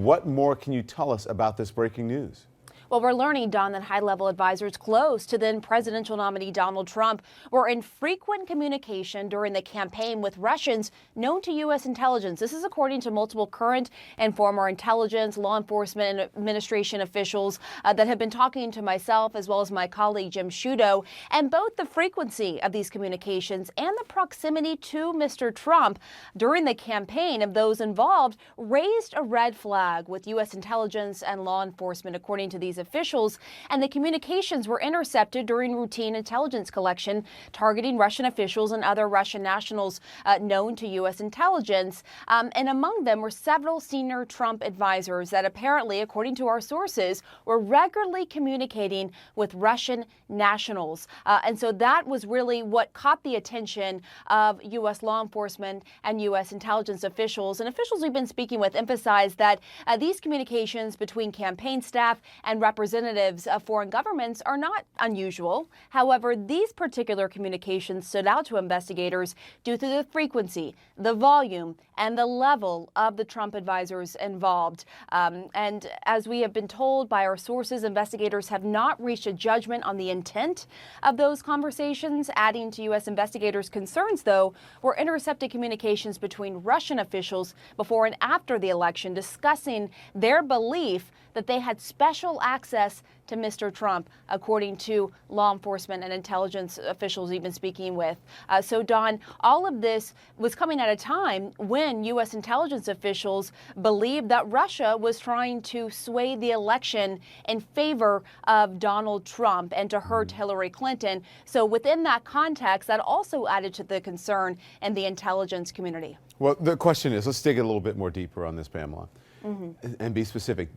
What more can you tell us about this breaking news? Well, we're learning, Don, that high-level advisors close to then presidential nominee Donald Trump were in frequent communication during the campaign with Russians known to U.S. intelligence. This is according to multiple current and former intelligence, law enforcement, and administration officials that have been talking to myself as well as my colleague Jim Sciutto. And both the frequency of these communications and the proximity to Mr. Trump during the campaign of those involved raised a red flag with U.S. intelligence and law enforcement, according to these officials, and the communications were intercepted during routine intelligence collection targeting Russian officials and other Russian nationals known to U.S. intelligence. And among them were several senior Trump advisors that apparently, according to our sources, were regularly communicating with Russian nationals. And so that was really what caught the attention of U.S. law enforcement and U.S. intelligence officials. And officials we've been speaking with emphasized that these communications between campaign staff and representatives of foreign governments are not unusual. However, these particular communications stood out to investigators due to the frequency, the volume, and the level of the Trump advisors involved. And as we have been told by our sources, investigators have not reached a judgment on the intent of those conversations. Adding to U.S. investigators' concerns, though, were intercepted communications between Russian officials before and after the election discussing their belief that they had special access to Mr. Trump, according to law enforcement and intelligence officials we've been speaking with. So, Don, all of this was coming at a time when U.S. intelligence officials believed that Russia was trying to sway the election in favor of Donald Trump and to hurt Hillary Clinton. So within that context, that also added to the concern in the intelligence community. Well, the question is, let's dig a little bit more deeper on this, Pamela. And be specific.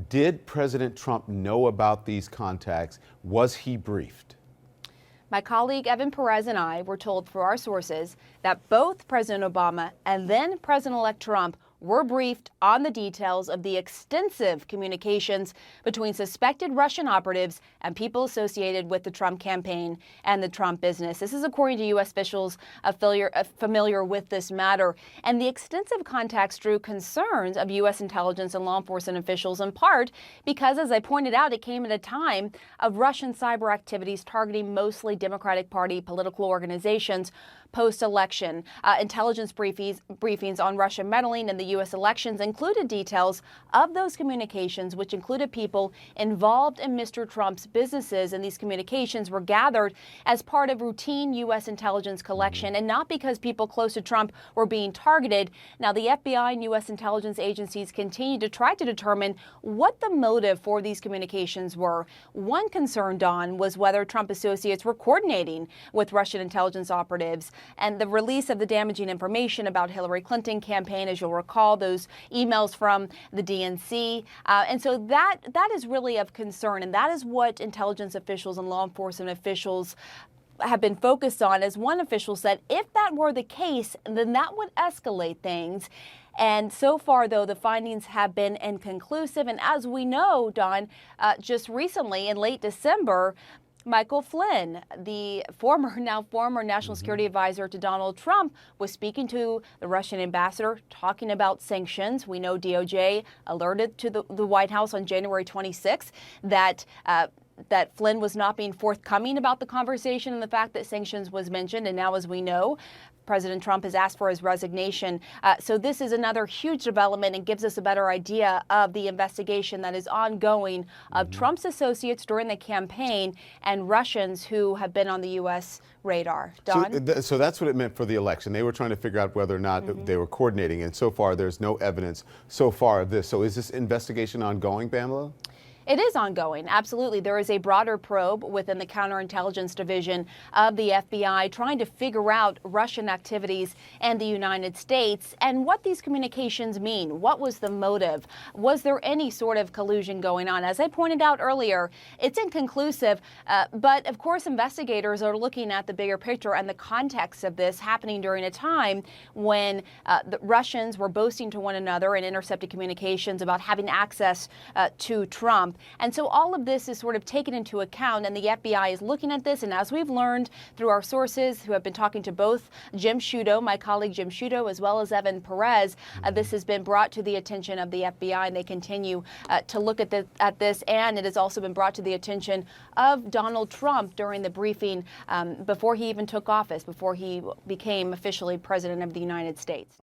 Did President Trump know about these contacts? Was he briefed? My colleague Evan Perez and I were told through our sources that both President Obama and then President-elect Trump were briefed on the details of the extensive communications between suspected Russian operatives and people associated with the Trump campaign and the Trump business. This is according to U.S. officials familiar with this matter. And the extensive contacts drew concerns of U.S. intelligence and law enforcement officials, in part because, as I pointed out, it came at a time of Russian cyber activities targeting mostly Democratic Party political organizations post-election. Intelligence briefings on Russian meddling in the U.S. elections included details of those communications, which included people involved in Mr. Trump's businesses. And these communications were gathered as part of routine U.S. intelligence collection and not because people close to Trump were being targeted. Now, the FBI and U.S. intelligence agencies continue to try to determine what the motive for these communications were. One concern, Don, was whether Trump associates were coordinating with Russian intelligence operatives. And the release of the damaging information about Hillary Clinton campaign, as you'll recall, those emails from the DNC. And so that is really of concern. And that is what intelligence officials and law enforcement officials have been focused on. As one official said, if that were the case, then that would escalate things. And so far, though, the findings have been inconclusive. And as we know, Don, just recently in late December, Michael Flynn, the now former national security advisor to Donald Trump, was speaking to the Russian ambassador, talking about sanctions. We know DOJ alerted to the White House on January 26th that Flynn was not being forthcoming about the conversation and the fact that sanctions was mentioned. And now, as we know, President Trump has asked for his resignation. So this is another huge development and gives us a better idea of the investigation that is ongoing of Trump's associates during the campaign and Russians who have been on the U.S. radar. Don? So that's what it meant for the election. They were trying to figure out whether or not they were coordinating. And so far, there's no evidence so far of this. So is this investigation ongoing, Pamela? It is ongoing, absolutely. There is a broader probe within the counterintelligence division of the FBI trying to figure out Russian activities in the United States and what these communications mean. What was the motive? Was there any sort of collusion going on? As I pointed out earlier, it's inconclusive, but of course investigators are looking at the bigger picture and the context of this happening during a time when the Russians were boasting to one another and intercepted communications about having access to Trump. Trump. And so all of this is sort of taken into account, and the FBI is looking at this. And as we've learned through our sources who have been talking to both Jim Sciutto, my colleague Jim Sciutto, as well as Evan Perez, this has been brought to the attention of the FBI, and they continue to look at this. And it has also been brought to the attention of Donald Trump during the briefing before he even took office, before he became officially president of the United States.